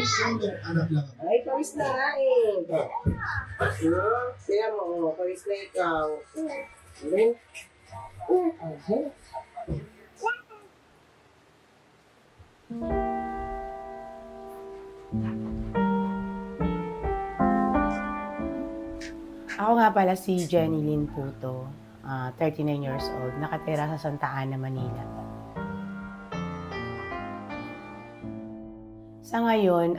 Anak lang ako. Ay, pawis na nga eh. Kaya mo, pawis na ikaw. Okay. Ako nga pala si Jenny Lynn Puto, 39 years old, nakatira sa Santa Ana, Manila. Sa ngayon,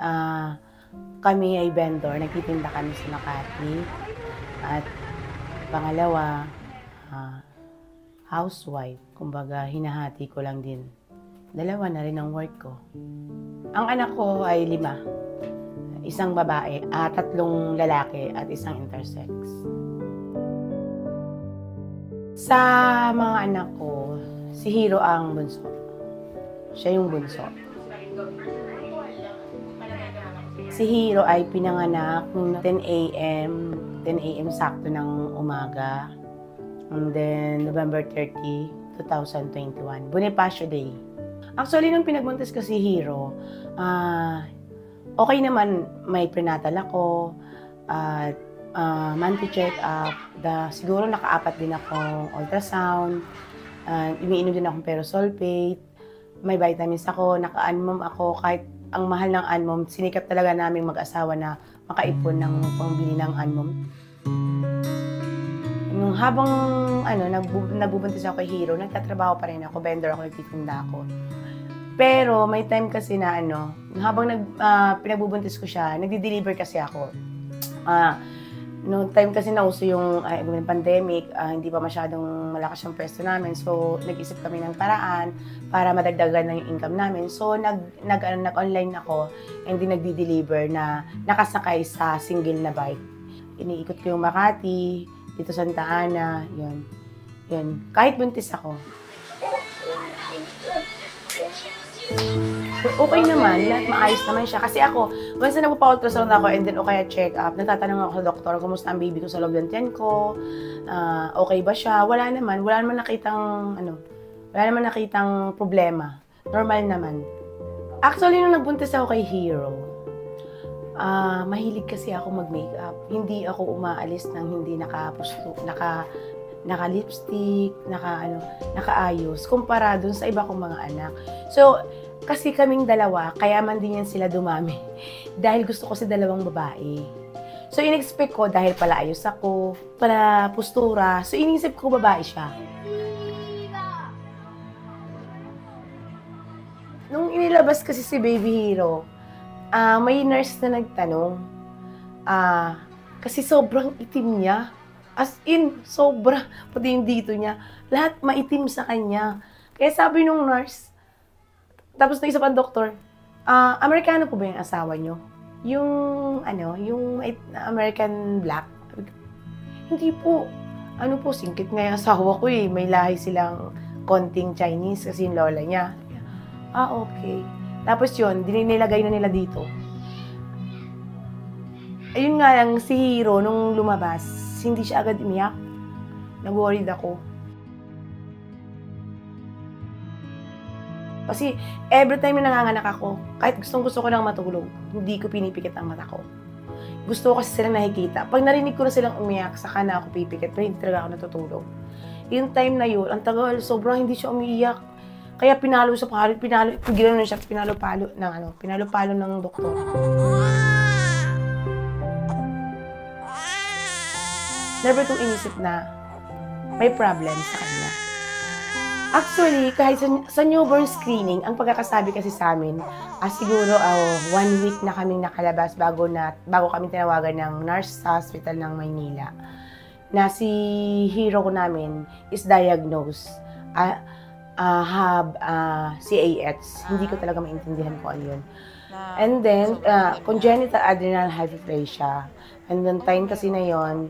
kami ay vendor, nagtitinda kami sa Makati. At pangalawa, housewife, kumbaga hinahati ko lang din. Dalawa na rin ang work ko. Ang anak ko ay 5. Isang babae, 3 lalaki at isang intersex. Sa mga anak ko, si Hiro ang bunso. Siya yung bunso. Si Hiro ay pinanganak noong 10 a.m. sakto ng umaga. And then, November 30, 2021. Bonifacio Day. Actually, nung pinagbuntis ko si Hiro, okay naman, may prenatal ako, at monthly check-up, siguro naka-4 din akong ultrasound, umiinom din akong perosulfate, may vitamins ako, naka-anmom ako, kahit ang mahal ng anmom, sinikap talaga namin mag-asawa na makaipon ng pangbili ng anmom. Habang nagbubuntis ako kay Hiro, nagtatrabaho pa rin ako, vendor ako, nagtitinda ako. Pero may time kasi na habang pinagbubuntis ko siya, nagdi-deliver kasi ako. Noong time kasi nauso yung pandemic, hindi pa masyadong malakas yung pwesto namin. So, nag-isip kami ng paraan para madagdagan na yung income namin. So, nag-online ako and then nagdi-deliver na nakasakay sa single na bike. Iniikot ko yung Makati, dito Santa Ana, yun. Kahit buntis ako. Okay naman, lahat maayos naman siya. Kasi ako, once na nagpa-ultrasound ako and then o kaya check-up, nagtatanong ako sa doktor, kumusta ang baby ko sa loob ng tiyan ko, okay ba siya? Wala naman nakitang problema. Normal naman. Actually, nung nagbuntis ako kay Hiro, mahilig kasi ako mag-makeup. Hindi ako umaalis ng hindi naka-lipstick, nakaayos, kumpara dun sa iba kong mga anak. So, kasi kaming dalawa, kaya man din yan sila dumami. Dahil gusto ko si dalawang babae. So, in-expect ko, dahil pala ayos ako, pala postura, so inisip ko babae siya. Nung inilabas kasi si Baby Hiro, may nurse na nagtanong, kasi sobrang itim niya. As in, sobra, pati yung dito niya, lahat maitim sa kanya. Kaya sabi nung nurse, tapos na isa pang doktor, Amerikano po ba yung asawa nyo? Yung American black? Hindi po. Singkit nga yung asawa ko eh. May lahi silang konting Chinese kasi yung lola niya. Okay. Tapos yun, nilagay na nila dito. Ayun nga lang, si Hiro, nung lumabas, hindi siya agad umiyak. Nag-worried ako. Kasi every time na nanganganak ako, kahit gusto ko nang matulog, hindi ko pinipikit ang mata ko. Gusto ko kasi silang nakikita. Pag narinig ko na silang umiyak, saka na ako pipikit, pero hindi talaga ako natutulog. Yung time na yun, ang tagal, sobrang hindi siya umiiyak. Kaya pinalo na siya, pinalo-palo ng doktor. Never kong inisip na may problem sa kanya. Actually, kahit sa newborn screening, ang pagkakasabi kasi sa amin, siguro 1 week na kaming nakalabas bago kami tinawagan ng nurse sa hospital ng Maynila, na si Hiro ko namin is diagnosed CAH. Hindi ko talaga maintindihan ko ano yun. And then, congenital adrenal hyperplasia. And then, time kasi na yun,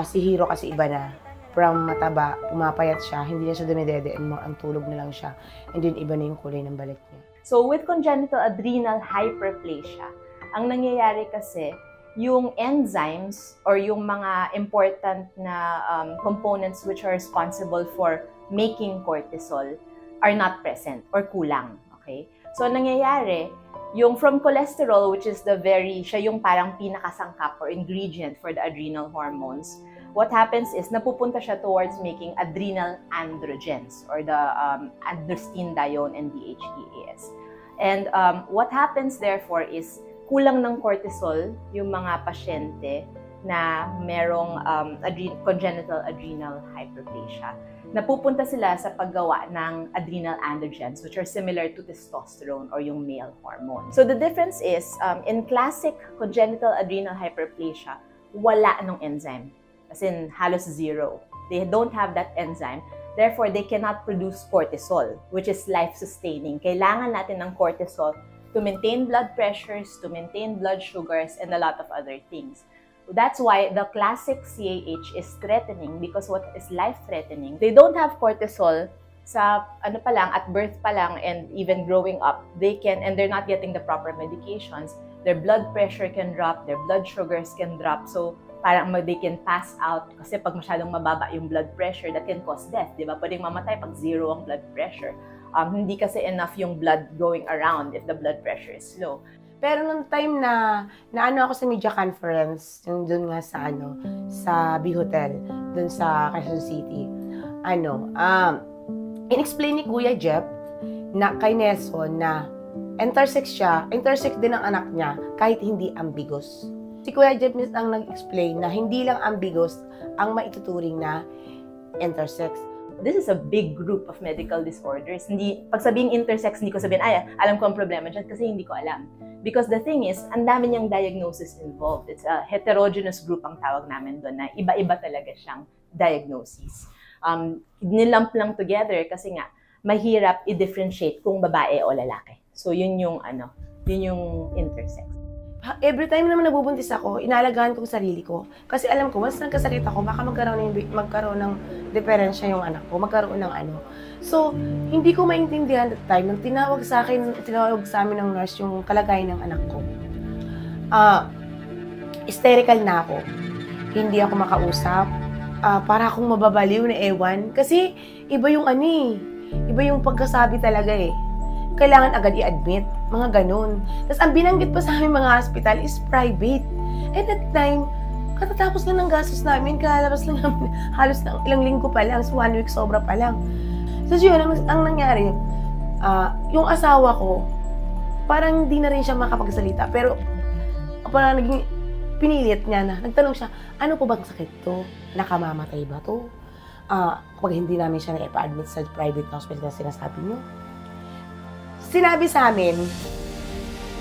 si Hiro kasi iba na. From mataba, pumapayat siya, hindi na siya dumidedeen mo, ang tulog na lang siya. And then, iba na yung kulay ng balik niya. So, with congenital adrenal hyperplasia, ang nangyayari kasi, yung enzymes or yung mga important na components which are responsible for making cortisol are not present or kulang. Okay? So, ang nangyayari, Yung from cholesterol, which is siya yung parang pinakasangkap or ingredient for the adrenal hormones, what happens is napupunta siya towards making adrenal androgens or the androstenedione and DHEAS. And what happens therefore is kulang ng cortisol yung mga pasyente na merong congenital adrenal hyperplasia. Napupunta sila sa paggawa ng adrenal androgens, which are similar to testosterone or yung male hormone. So the difference is, in classic congenital adrenal hyperplasia, wala nung enzyme. As in, halos zero. They don't have that enzyme. Therefore, they cannot produce cortisol, which is life-sustaining. Kailangan natin ng cortisol to maintain blood pressures, to maintain blood sugars, and a lot of other things. That's why the classic CAH is threatening because what is life-threatening, they don't have cortisol sa at birth pa lang and even growing up, and they're not getting the proper medications, their blood pressure can drop, their blood sugars can drop, so parang they can pass out kasi pag masyadong mababa yung blood pressure, that can cause death, di ba? Pwedeng mamatay pag zero ang blood pressure. Hindi kasi enough yung blood going around if the blood pressure is low. Pero nung time na ano ako sa media conference, yung dun nga sa B Hotel, dun sa Quezon City, in-explain ni Kuya Jeff na kay Nelson na intersex din ang anak niya kahit hindi ambiguous. Si Kuya Jeff ang nag-explain na hindi lang ambiguous ang maituturing na intersex. This is a big group of medical disorders. Pag sabing intersex, hindi ko sabihin, alam ko ang problema dyan kasi hindi ko alam. Because the thing is, ang dami niyang diagnosis involved. It's a heterogeneous group ang tawag namin doon na iba-iba talaga siyang diagnosis. Nilump lang together kasi nga, mahirap i-differentiate kung babae o lalaki. So, yun yung intersex. Every time naman nabubuntis ako, inaalagaan ko ang sarili ko. Kasi alam ko, once nagkasakit ako, baka magkaroon ng diferensya yung anak ko, magkaroon ng So, hindi ko maintindihan that time, nang tinawag sa amin ng nurse yung kalagayan ng anak ko. Hysterical na ako. Hindi ako makausap. Para akong mababaliw na ewan. Kasi, iba yung iba yung pagkasabi talaga Kailangan agad i-admit, mga ganun. Tapos ang binanggit pa sa aming mga hospital is private. At that time, katatapos lang ng gastos namin, kalalabas lang namin, halos ng ilang linggo pa lang, so 1 week sobra pa lang. So yun, ang nangyari, yung asawa ko, parang hindi na rin siya makapagsalita, pero parang naging pinilit niya na, nagtanong siya, ano po bang sakit to? Nakamamatay ba to? Kapag hindi namin siya na-admit sa private hospital na sinasabi niyo, sinabi sa amin,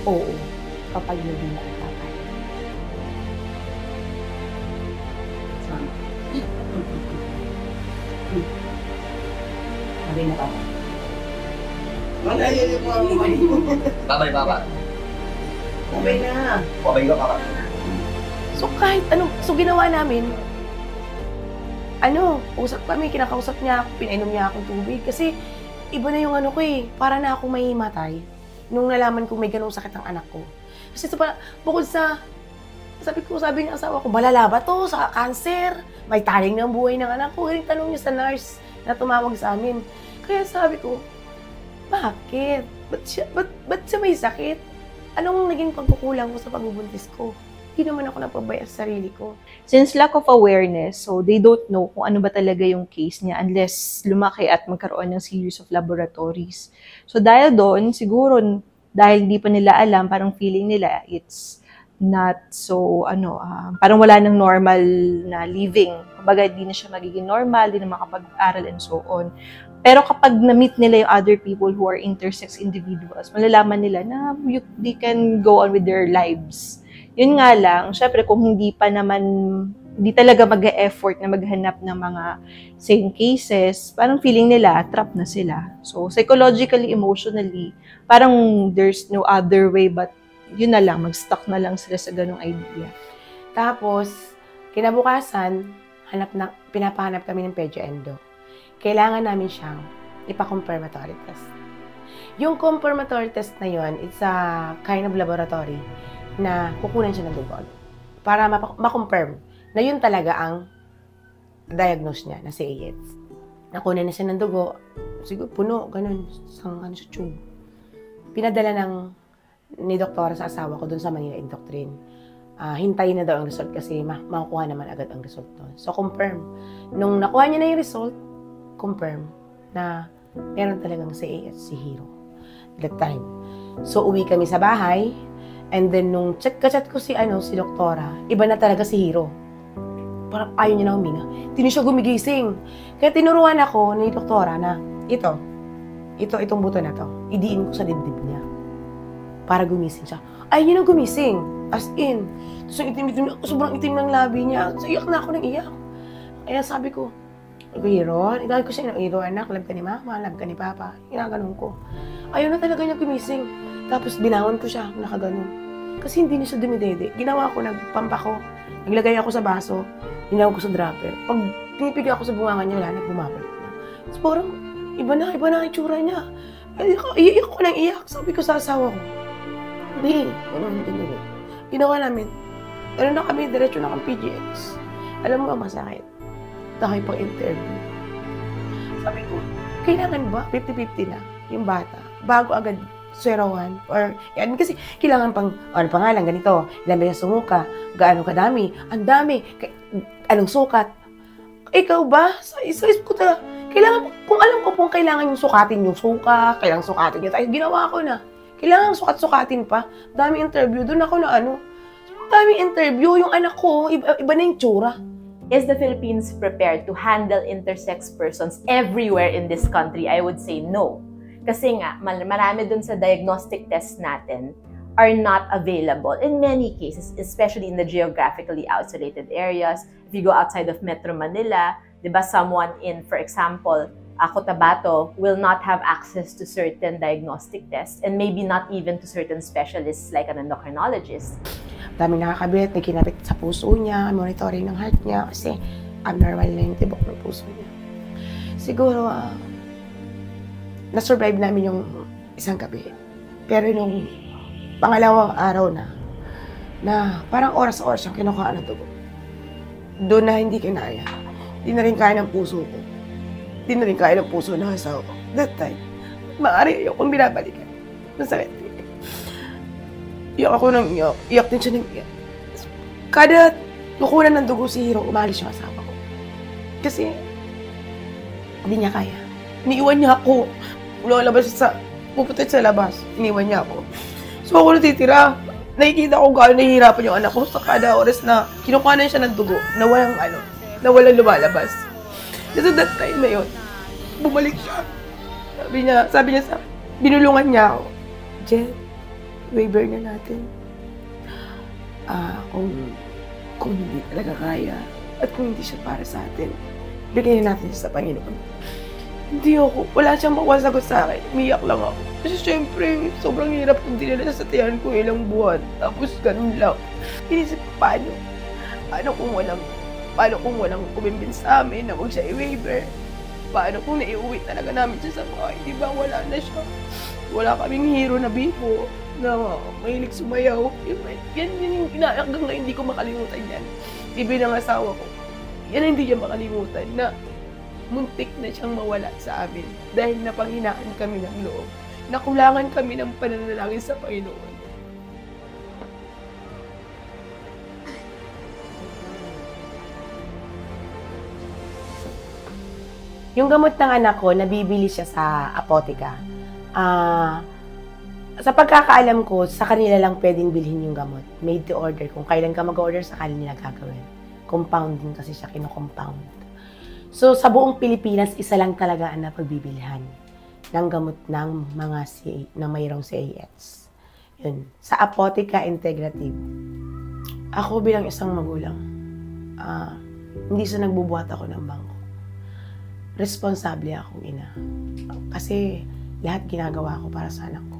oo, kapag hindi na ang tatay. Sabi na papa. Malayan yung mga mukha. Babay, papa. Babay na. Babay ka, papa. So kahit so ginawa namin, usap kami, kinakausap niya ako, pinainom niya akong tubig, kasi iba na yung para na akong mahimatay nung nalaman kong may ganung sakit ang anak ko. Kasi bukod sa, sabi ng asawa ko, malala ba to sa cancer? May taling ng buhay ng anak ko. Yung tanong niya sa nurse na tumawag sa amin. Kaya sabi ko, bakit? Ba't siya may sakit? Anong naging pagkukulang ko sa pagbubuntis ko? Hindi naman ako napabaya sa sarili ko. Since lack of awareness, so they don't know kung ano ba talaga yung case niya unless lumaki at magkaroon ng series of laboratories. So dahil doon, siguro dahil hindi pa nila alam, parang feeling nila it's not so, parang wala nang normal na living. Kumbaga, di na siya magiging normal, di na makapag-aral and so on. Pero kapag na-meet nila yung other people who are intersex individuals, malalaman nila na they can go on with their lives. Yun nga lang, syempre kung hindi talaga mag-e-effort na maghanap ng mga same cases, parang feeling nila, trap na sila. So, psychologically, emotionally, parang there's no other way but yun na lang, mag-stuck na lang sila sa ganung idea. Tapos, kinabukasan, pinapahanap kami ng pedyo-endo. Kailangan namin siyang ipa-confirmatory test. Yung confirmatory test na yun, it's a kind of laboratory na kukunan siya ng dugo para ma-confirm na yun talaga ang diagnose niya na si AIDS. Nakunan na siya ng dugo, siguro puno, ganun, sa tube. Pinadala ni doktora sa asawa ko dun sa Manila Indoctrine. Hintayin na daw ang result kasi makukuha naman agad ang result doon. So, confirm. Nung nakuha niya na yung result, confirm na meron talagang CAS si Hiro that time. So, uwi kami sa bahay, and then nung chat ko si doktora, iba na talaga si Hiro. Parang ayaw niya na huminga. Hindi siya gumigising. Kaya tinuruan ako ni doktora na, itong buto na to, idiin ko sa dibdib niya para gumising siya. Ayaw niya na gumising. As in. Tapos sobrang itim ng labi niya. So, iyak na ako ng iyak. Kaya sabi ko, Hiro, idahal ko siya ng Hiro, anak, love ka ni mama, love ka ni papa. Ginaganon ko. Ayaw na talaga niya gumising. Tapos binangon ko siya, nakaganon. Kasi hindi niya siya dumidede. Ginawa ko, nagpampa ko. Naglagay ako sa baso. Ginawa ko sa dropper. Pag pinipigay ako sa bunganga niya, wala, bumabalik na. Tapos parang, iba na ang itsura niya. Iyak ko ng iyak. Sabi ko sa asawa ko, hindi. Ginawa namin. Na kami, diretso na kang PGX. Alam mo ang masakit. Dahil pang interview. Sabi ko, kailangan ba 50-50 na yung bata bago agad swerawan? Or, yan, kasi kailangan pang, ano pangalan, ganito, ilan ba yung sumuka, gaano kadami, ang dami, anong sukat. Ikaw ba? Sa isip ko talaga, kailangan, kung alam ko pong kailangan yung sukatin yung suka, kailangan sukatin yung tayo, ginawa ko na. Kailangan sukat-sukatin pa. Daming interview. Doon ako na daming interview. Yung anak ko, iba na yung tsura. Is the Philippines prepared to handle intersex persons everywhere in this country? I would say no. Kasi nga, marami dun sa diagnostic tests natin are not available in many cases, especially in the geographically isolated areas. If you go outside of Metro Manila, diba, someone in, for example, Cotabato will not have access to certain diagnostic tests and maybe not even to certain specialists like an endocrinologist. Daming nakakabit, may kinabit sa puso niya, monitoring ng heart niya kasi abnormal na yung tibok ng puso niya. Siguro, na-survive namin yung isang gabi. Pero nung pangalawang araw na parang oras-oras yung kinukuha ng dugo. Doon na hindi kinaya. Hindi na rin kaya ng puso ko. Hindi na rin kaya ng puso ng asawa ko. That time, maaari ayokong binabalikan. Masakit. Iyak ako ng iyak. Iyak din siya ng iyak. Kada kukunan ng dugo si Hiro, umalis yung asawa ko. Kasi, hindi niya kaya. Iniiwan niya ako. Pupunta sa labas. Iniiwan niya ako. So ako natitira. Nakikita ko gaano nahihirapan yung anak ko sa kada oras na kinukuha na siya ng dugo na walang lumalabas. So that time na yun, bumalik siya. Sabi niya binulungan niya ako. Jen, waiver na natin. Kung hindi talaga kaya at kung hindi siya para sa atin, bigyan natin siya sa Panginoon. Hindi ako, wala siyang makasagot sa akin. Umiyak lang ako. Kasi syempre, sobrang hirap kung dinala sa tiyan ko ilang buwan. Tapos ganun lang. Inisip ko, paano kung walang kumimbins sa amin na huwag siya i-waiver? Paano kung naiuwi talaga namin siya sa bahay? Di ba wala na siya? Wala kaming hero na bibo na mahilig sumayaw. Yan yung hanggang ngayon hindi ko makalimutan yan. Ibig ng asawa ko. Yan hindi niya makalimutan na muntik na siyang mawala sa amin dahil napanghinaan kami ng loob. Nakulangan kami ng pananalangin sa Panginoon. Yung gamot ng anak ko, nabibili siya sa apotika. Sa pagkakaalam ko, sa kanila lang pwedeng bilhin yung gamot. Made to order. Kung kailan ka mag-order, sa kanila gagawin. Compounding kasi siya, kino-compound. So, sa buong Pilipinas, isa lang talaga ang napagbibilihan ng gamot ng mga na mayroong CAS. Yun. Sa Apotica Integrative, ako bilang isang magulang, hindi sa nagbubuhat ako ng bangko. Responsable akong ina. Kasi lahat ginagawa ko para sa anak ko.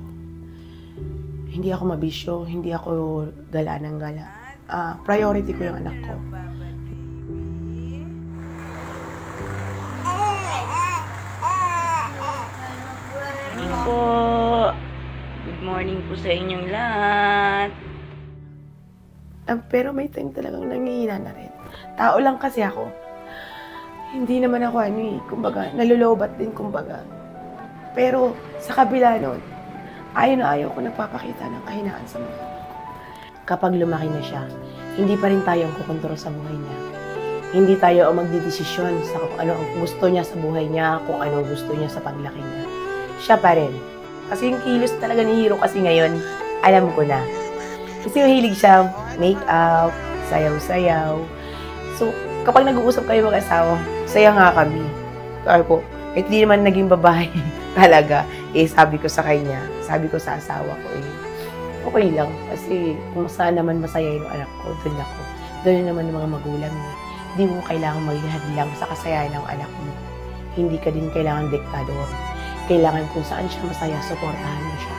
Hindi ako mabisyo, hindi ako gala ng gala. Priority ko yung anak ko. Good morning po sa inyong lahat. Pero may time talagang nangihina na rin. Tao lang kasi ako. Hindi naman ako kumbaga, nalulobat din kumbaga. Pero sa kabila nun, ayaw na ayaw ko nagpapakita ng kahinaan sa mga anak ko. Kapag lumaki na siya, hindi pa rin tayo ang kukontrol sa buhay niya. Hindi tayo ang magdidesisyon sa kung ano ang gusto niya sa buhay niya, kung ano gusto niya sa paglaki niya. Siya pa rin. Kasi yung kilos talaga ni Hiro kasi ngayon, alam ko na. Kasi mahilig siya make-up, sayaw-sayaw. So, kapag nag-uusap kayo mag-asawa, saya nga kami. Sabi ko, kahit di naman naging babae talaga, sabi ko sa kanya, sabi ko sa asawa ko, okay lang. Kasi kung saan naman masaya yung anak ko, doon ako. Doon naman ng mga magulang niya. Hindi mo kailangan maghihad lang sa kasayahan ng anak mo. Hindi ka din kailangan diktador. Kailangan kung saan siya masaya, suportahan mo siya.